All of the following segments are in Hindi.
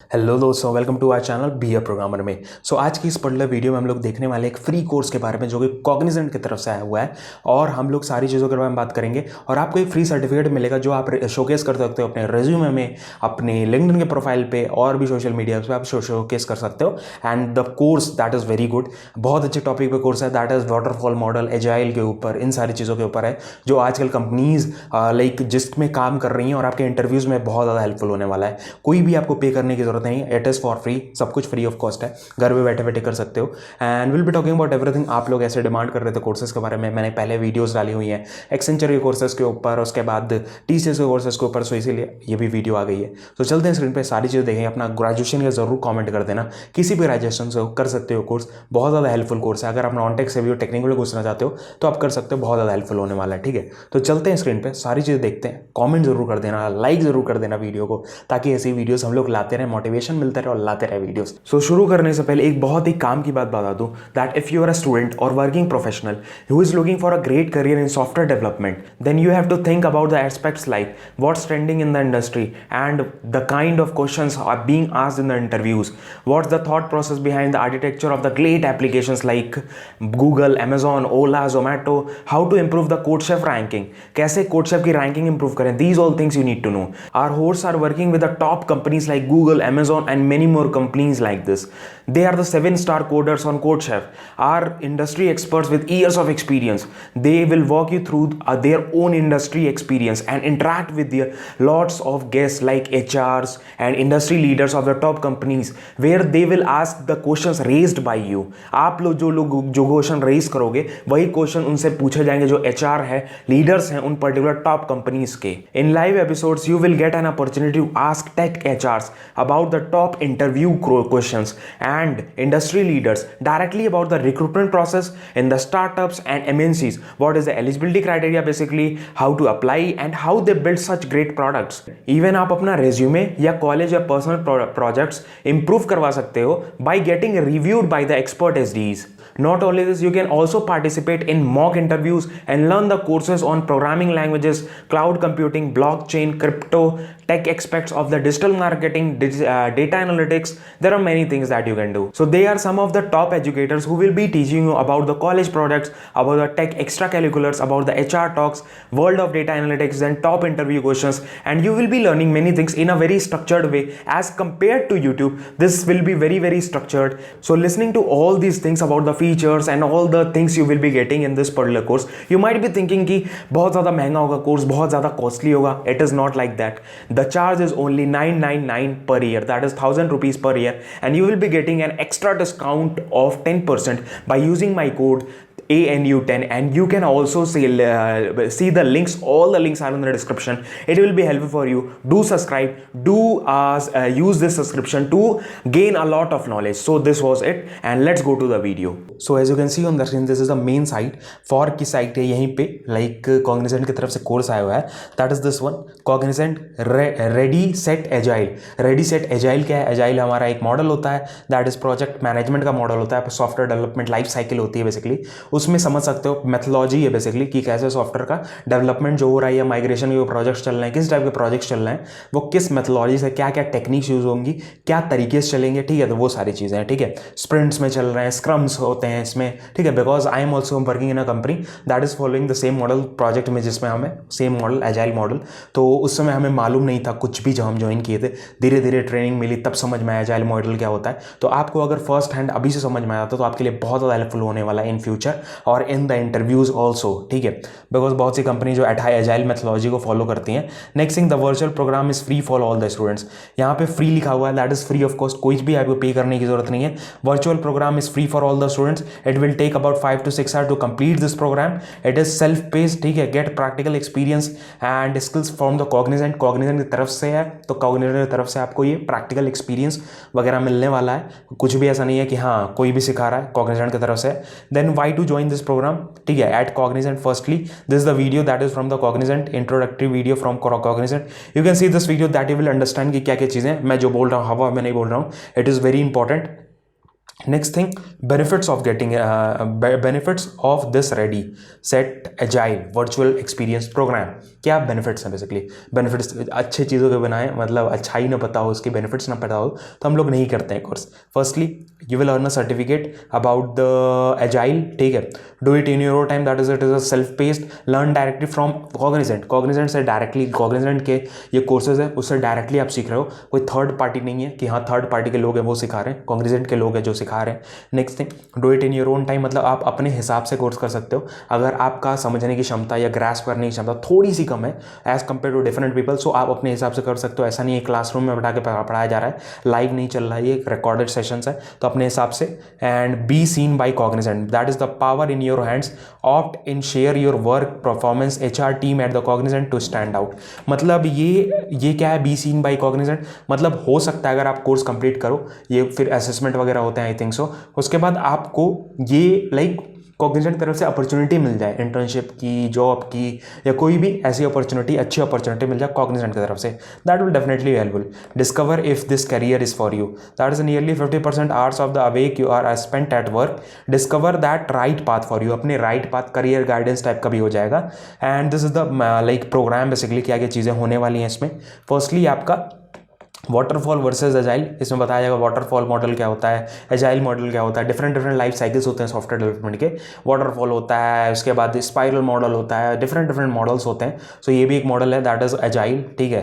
हेलो दोस्तों, welcome to our channel be a programmer में। आज की इस पर्टिकुलर वीडियो में हम लोग देखने वाले एक फ्री कोर्स के बारे में जो कि कॉग्निजेंट की तरफ से आया हुआ है और हम लोग सारी चीज़ों के बारे में बात करेंगे और आपको एक फ्री सर्टिफिकेट मिलेगा जो आप शोकेस कर सकते हो अपने रेज्यूमे में, अपने लिंक्डइन के प्रोफाइल पे और भी सोशल मीडिया पे आप शोकेस कर सकते हो। And the course that is very good, बहुत अच्छे टॉपिक पे कोर्स है, that is waterfall model, agile के ऊपर, इन सारी चीज़ों के ऊपर है जो आजकल कंपनीज लाइक जिसमें काम कर रही हैं और आपके इंटरव्यूज़ में बहुत ज़्यादा हेल्पफुल होने वाला है। कोई भी आपको पे करने की जरूरत नहीं है, इट इज़ फॉर फ्री, सब कुछ फ्री ऑफ कॉस्ट है, घर में बैठे बैठे कर सकते हो। And will be talking about everything. आप लोग ऐसे डिमांड कर रहे थे कोर्सेज के बारे में, मैंने पहले वीडियोस डाली हुई हैं एक्सेंचर के कोर्सेज के ऊपर, उसके बाद टीसीएस के कोर्सेज के ऊपर, सो इसीलिए ये भी वीडियो आ गई है। तो चलते हैं स्क्रीन पे, सारी चीज़ें देखेंगे। अपना ग्रेजुएशन का जरूर कॉमेंट कर देना, किसी भी ग्रेजुएशन से कर सकते हो कोर्स, बहुत ज़्यादा हेल्पफुल कोर्स है। अगर आप नॉन टेक से भी टेक्निकल घुसना चाहते हो तो आप कर सकते हो, बहुत ज़्यादा हेल्पफुल होने वाला है। ठीक है, तो चलते हैं स्क्रीन पे, सारी चीज़ें देखते हैं। कॉमेंट जरूर कर देना, लाइक जरूर कर देना वीडियो को, ताकि ऐसी वीडियोस हम लोग लाते रहे, मोटिवेशन मिलता रहे और लाते रहे वीडियोस। शुरू करने से पहले एक बहुत ही काम की बात बता दूं, that if you are a student or working professional who is looking for a great career in software development, then you have to think about the aspects like what's trending in the industry and the kind of questions are being asked in the interviews, what's the thought process behind the architecture of the great applications like Google, Amazon, Ola, Zomato, how to improve the CodeChef ranking, कैसे कोडशेफ की रैंकिंग इंप्रूव करें, these all things you need to know. Our hosts are working with the top companies like Google, Amazon and many more companies like this. They are the 7-star coders on CodeChef, are industry experts with years of experience. They will walk you through their own industry experience and interact with their lots of guests like HRs and industry leaders of the top companies, where they will ask the questions raised by you. आप लोग जो क्वेश्चन रेज करोगे वही क्वेश्चन उनसे पूछे जाएंगे जो HR है, लीडर्स हैं उन पर्टिकुलर टॉप कंपनीज के। In live episodes you will get an opportunity to ask tech HRs about the top interview questions and industry leaders directly about the recruitment process in the startups and MNCs. What is the eligibility criteria basically, how to apply and how they build such great products. Even आप अपना resume या college या personal projects improve करवा सकते हो by getting reviewed by the expert SDs. Not only this, you can also participate in mock interviews and learn the courses on programming languages, cloud computing, blockchain, crypto, tech aspects of the digital marketing, data analytics. There are many things that you can do. So they are some of the top educators who will be teaching you about the college products, about the tech extracurriculars, about the HR talks, world of data analytics, and top interview questions. And you will be learning many things in a very structured way as compared to YouTube. This will be very, very structured. So listening to all these things about the features and all the things you will be getting in this particular course, you might be thinking कि बहुत ज़्यादा महंगा होगा कोर्स, बहुत ज़्यादा कॉस्टली होगा. It is not like that. The charge is only 999 per year, that is 1000 rupees per year, and you will be getting an extra discount of 10% by using my code ANU10, and you can also see the links. All the links are in the description. It will be helpful for you. Do subscribe, do use this subscription to gain a lot of knowledge. So this was it, and let's go to the video. So as you can see on the screen, this is the main site. For की साइट है यहीं पे, like Cognizant की तरफ से कोर्स आया हुआ है, that is this one, Cognizant Ready Set Agile. Ready Set Agile क्या है? Agile हमारा एक मॉडल होता है, that is प्रोजेक्ट मैनेजमेंट का मॉडल होता है, सॉफ्टवेयर डेवलपमेंट लाइफ साइकिल होती है बेसिकली। उसमें समझ सकते हो मेथोलॉजी है बेसिकली कि कैसे सॉफ्टवेयर का डेवलपमेंट जो हो रहा है या माइग्रेशन के प्रोजेक्ट्स चल रहे हैं, किस टाइप के प्रोजेक्ट्स चल रहे हैं, वो किस मेथोलॉजी से, क्या क्या टेक्निक्स यूज होंगी, क्या तरीके से चलेंगे। ठीक है, तो वो सारी चीज़ें हैं। ठीक है, स्प्रिंट्स में चल रहे हैं, स्क्रम्स होते हैं इसमें। ठीक है, because I am also working in a company that is following the same model project में, जिसमें हमें सेम मॉडल एजाइल मॉडल, तो उस समय हमें मालूम नहीं था कुछ भी जब हम ज्वाइन किए थे। धीरे धीरे ट्रेनिंग मिली, तब समझ में आया एजाइल मॉडल क्या होता है। तो आपको अगर फर्स्ट हैंड अभी से समझ में आया तो आपके लिए बहुत ज़्यादा हेल्पफुल होने वाला है इन फ्यूचर और इन द इंटरव्यूज ऑल्सो। ठीक है, बिकॉज बहुत सी कंपनी जो एजाइल मेथोलॉजी को फॉलो करती हैं। Next thing, the virtual program is free for all the students. यहाँ पे फ्री लिखा हुआ है, that is free of cost, कोई भी आपको पे करने की जरूरत नहीं है। Virtual program is free for all the students. It will take about 5 to 6 hours to complete this program. It is self-paced. ठीक है, get practical experience and skills from the Cognizant की तरफ से है, तो Cognizant की तरफ से आपको ये practical experience वगैरह मिलने वाला है. कुछ भी ऐसा नहीं है कि हाँ कोई भी सिखा रहा है, Cognizant की तरफ से. Then why to join this program? ठीक है, at Cognizant firstly, this is the video that is from the Cognizant, introductory video from Cognizant. You can see this video that you will understand कि क्या क्या चीज़ें, मैं जो बोल रहा हूँ हवा में नहीं बोल रहा हूँ. It is very important. Next thing, benefits of this ready set agile virtual experience program. क्या बेनिफिट्स हैं बेसिकली? बेनिफिट्स अच्छे चीज़ों के बनाए, मतलब अच्छा ही ना पता हो, उसके बेनिफिट्स ना पता हो तो हम लोग नहीं करते हैं course. Firstly you will earn a certificate about the agile, ठीक है। Do it in your time, that is it is a self paced, learn directly from Cognizant से डायरेक्टली, कॉग्निजेंट के ये कोर्सेज है उससे डायरेक्टली आप सीख रहे हो। कोई थर्ड पार्टी नहीं है कि हाँ थर्ड पार्टी के लोग हैं वो सिखा रहे हैं, कॉग्निजेंट के लोग हैं जो सिखा रहे हैं। Next thing, do it in your own time, मतलब आप अपने हिसाब से कोर्स कर सकते हो। अगर आपका समझने की क्षमता या ग्रास्प करने की क्षमता थोड़ी सी कम है as compare to different people, so आप अपने हिसाब से कर सकते हो। ऐसा नहीं है क्लासरूम में बैठा के पढ़ाया जा रहा है, लाइव नहीं चल रहा है, ये रिकॉर्डेड सेशंस है, तो अपने हिसाब से। And be seen by Cognizant, that is the power in your hands, opt in share your work performance HR team at the Cognizant to stand out. मतलब ये क्या है बी सीन बाय कॉग्निजेंट? मतलब हो सकता है अगर आप कोर्स कंप्लीट करो, ये फिर असेसमेंट वगैरह होते हैं आई थिंक सो, उसके बाद आपको ये लाइक कॉग्निजेंट की तरफ से अपॉर्चुनिटी मिल जाए, इंटर्नशिप की, जॉब की, या कोई भी ऐसी अपॉर्चुनिटी, अच्छी अपॉर्चुनिटी मिल जाए कॉग्निजेंट की तरफ से, that will definitely helpful. Discover if this career is for you, that is nearly 50% hours of the awake you are spent at work. Discover that right path for you, अपने right path, career guidance type का भी हो जाएगा। And this is the like program, basically क्या क्या चीज़ें होने वाली हैं इसमें। फर्स्टली आपका वाटरफॉल वर्सेस एजाइल, इसमें बताया जाएगा वाटरफॉल मॉडल क्या होता है, एजाइल मॉडल क्या होता है, डिफरेंट लाइफ साइकिल्स होते हैं सॉफ्टवेयर डेवलपमेंट के। वाटरफॉल होता है, उसके बाद स्पाइरल मॉडल होता है, डिफरेंट मॉडल्स होते हैं। सो ये भी एक मॉडल है, दैट इज एजाइल, ठीक है।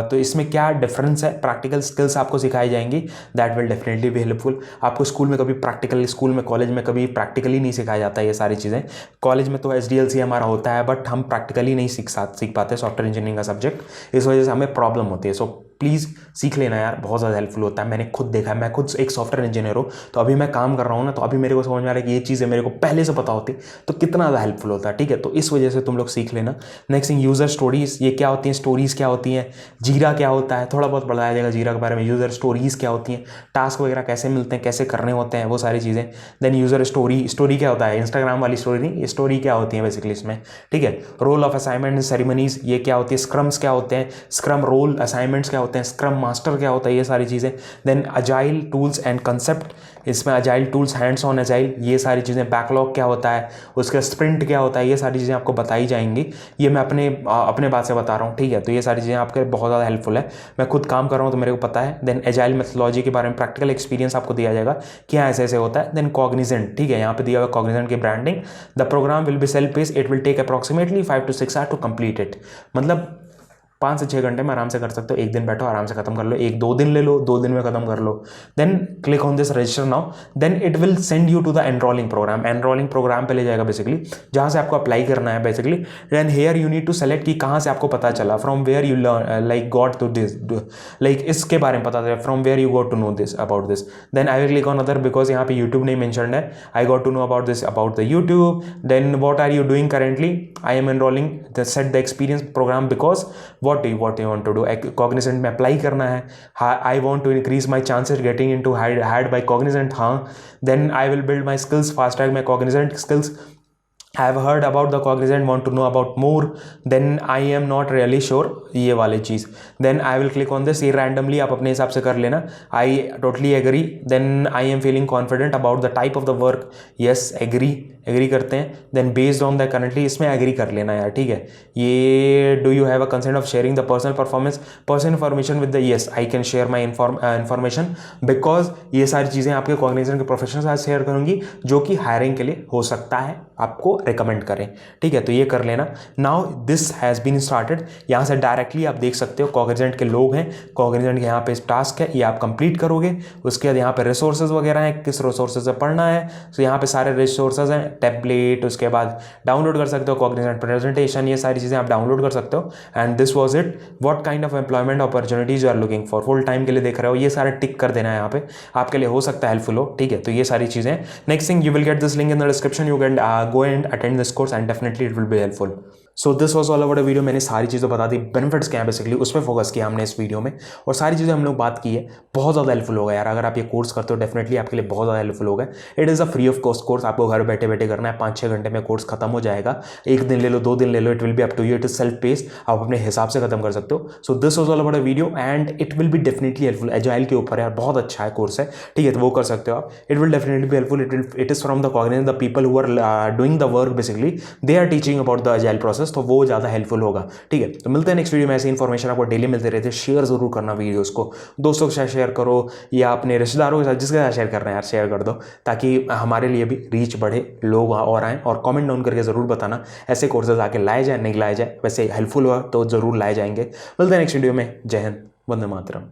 तो इसमें क्या डिफरेंस है, प्रैक्टिकल स्किल्स आपको सिखाई जाएंगी, दैट विल डेफिनेटली भी हेल्पफुल। आपको स्कूल में कभी प्रैक्टिकल, स्कूल में कॉलेज में कभी प्रैक्टिकली नहीं सिखाया जाता है ये सारी चीज़ें। कॉलेज में तो SDLC हमारा होता है, बट हम प्रैक्टिकली नहीं सीख पाते सॉफ्टवेयर इंजीनियरिंग का सब्जेक्ट, इस वजह से हमें प्रॉब्लम होती है। सो प्लीज़ सीख लेना यार, बहुत ज़्यादा हेल्पफुल होता है। मैंने खुद देखा है, मैं खुद एक सॉफ्टवेयर इंजीनियर हूँ, तो अभी मैं काम कर रहा हूँ ना, तो अभी मेरे को समझ में आ रहा है कि ये चीज़ें मेरे को पहले से पता होती तो कितना ज़्यादा हेल्पफुल होता है, ठीक है। तो इस वजह से तुम लोग सीख लेना। नेक्स्ट थिंग, यूज़र स्टोरीज, ये क्या होती हैं, स्टोरीज़ क्या होती हैं, जीरा क्या होता है, थोड़ा बहुत बताया जाएगा जीरा के बारे में। यूज़र स्टोरीज़ क्या होती हैं, टास्क वगैरह कैसे मिलते हैं, कैसे करने होते हैं, वो सारी चीज़ें। देन यूज़र स्टोरी क्या होता है, इंस्टाग्राम वाली स्टोरी नहीं, ये स्टोरी क्या होती है बेसिकली इसमें, ठीक है। रोल ऑफ असाइनमेंट सेरेमनीज, ये क्या होती है, स्क्रम्स क्या होते हैं, स्क्रम रोल असाइनमेंट्स क्या होते हैं, स्क्रम मास्टर क्या होता है, ये सारी चीज़ें। Then agile tools and concept, इसमें agile tools, hands on agile, ये सारी चीज़ें। बैकलॉग क्या होता है, उसका स्प्रिंट क्या होता है, ये सारी चीज़ें आपको बताई जाएंगी। ये मैं अपने बात से बता रहा हूँ, ठीक है। तो ये सारी चीज़ें आपके बहुत ज़्यादा हेल्पफुल है, मैं खुद काम कर रहा हूँ तो मेरे को पता है। देन अजाइल मेथोडोलॉजी के बारे में प्रैक्टिकल एक्सपीरियंस आपको दिया जाएगा, क्या ऐसे ऐसे होता है। देन कॉग्निजेंट, ठीक है, यहाँ पे दिया हुआ कॉग्निजेंट की branding. The program will be self paced, it will take approximately 5 to 6 hours to complete it. मतलब 5 से 6 घंटे में आराम से कर सकते हो, एक दिन बैठो आराम से खत्म कर लो, 1-2 दिन ले लो, 2 दिन में खत्म कर लो। Then click on this register now, then it will send you to the enrolling program, enrolling program पे ले जाएगा बेसिकली, जहाँ से आपको अप्लाई करना है basically. Then here you need to select कि कहाँ से आपको पता चला, from where you learn like got to this, like इसके बारे में पता चला, from where you got to know this about this. Then I will click on other, because यहाँ पे यूट्यूब नहीं मेंशन्ड है। I got to know about this about the YouTube. Then what are you doing currently, I M enrolling, set the experience program, because what you want to do, Cognizant में अप्लाई करना है। I want to increase my chances getting into hired by Cognizant, हाँ। Then I will build my skills, fast track my Cognizant skills. I have heard about the Cognizant, want to know about more, then I am not really sure, ये वाली चीज़। then I will click on this, ये randomly आप अपने हिसाब से कर लेना। I totally agree, then I am feeling confident about the type of the work, yes agree करते हैं। then based on the currently, इसमें agree कर लेना यार, ठीक है। ये do you have a consent of sharing the personal information with the, yes I can share my information, because ये सारी चीज़ें आपके Cognizant के प्रोफेशनल साथ शेयर करूँगी, जो कि हायरिंग के लिए हो सकता है आपको रिकमेंड करें, ठीक है। तो ये कर लेना। Now this has been started, यहाँ से डायरेक्टली आप देख सकते हो कॉग्निजेंट के लोग हैं, कॉग्निजेंट के यहाँ पे टास्क है, ये आप कंप्लीट करोगे। उसके बाद यहाँ पे रिसोर्सेज वगैरह हैं, किस रिसोर्सेज से पढ़ना है, तो यहाँ पे सारे रिसोर्सेज हैं, टेम्पलेट, उसके बाद डाउनलोड कर सकते हो कॉग्निजेंट प्रेजेंटेशन, ये सारी चीज़ें आप डाउनलोड कर सकते हो। And this was it, what kind of employment opportunities you are looking for, full time के लिए देख रहे हो, ये सारे टिक कर देना है यहाँ पे, आपके लिए हो सकता है हेल्पफुल हो, ठीक है। तो ये सारी चीज़ें। Next thing, you will get this link in the description, you can go and attend this course and definitely it will be helpful. So this was all about video. मैंने सारी चीज़ें बता दी, बेनिफिट्स क्या है बेसिकली उस पर फोकस किया हमने इस वीडियो में, और सारी चीज़ें हम लोग बात की है। बहुत ज़्यादा हेल्पफुल होगा यार, अगर आप ये कोर्स करते हो डेफिनेटली आपके लिए बहुत ज़्यादा हेल्पफुल होगा। It is a free of cost course, आपको घर बैठे बैठे करना है, 5-6 घंटे में कोर्स खत्म हो जाएगा। 1 दिन ले लो, 2 दिन ले लो, it will be up to you, it is self pace, आप अपने हिसाब से खत्म कर सकते हो। So this was all about video and it will be definitely helpful. Agile के ऊपर यार बहुत अच्छा है कोर्स है, ठीक है, तो वो कर सकते हो आप। It will definitely be helpful. It is from the Cognizant, the people who are doing the work basically, they are teaching about the agile process, तो वो ज़्यादा हेल्पफुल होगा, ठीक है। तो मिलते हैं नेक्स्ट वीडियो में। ऐसी इन्फॉर्मेशन आपको डेली मिलते रहते हैं। शेयर जरूर करना वीडियोस को, दोस्तों के साथ शेयर करो या अपने रिश्तेदारों के साथ, जिसके साथ शेयर करना है यार शेयर कर दो, ताकि हमारे लिए भी रीच बढ़े, लोग और आएँ। और कमेंट डाउन करके ज़रूर बताना ऐसे कोर्सेज आके लाए जाए नहीं लाए जाए, वैसे हेल्पफुल हुआ तो ज़रूर लाए जाएंगे। मिलते हैं नेक्स्ट वीडियो में। जय हिंद, वंदे मातरम।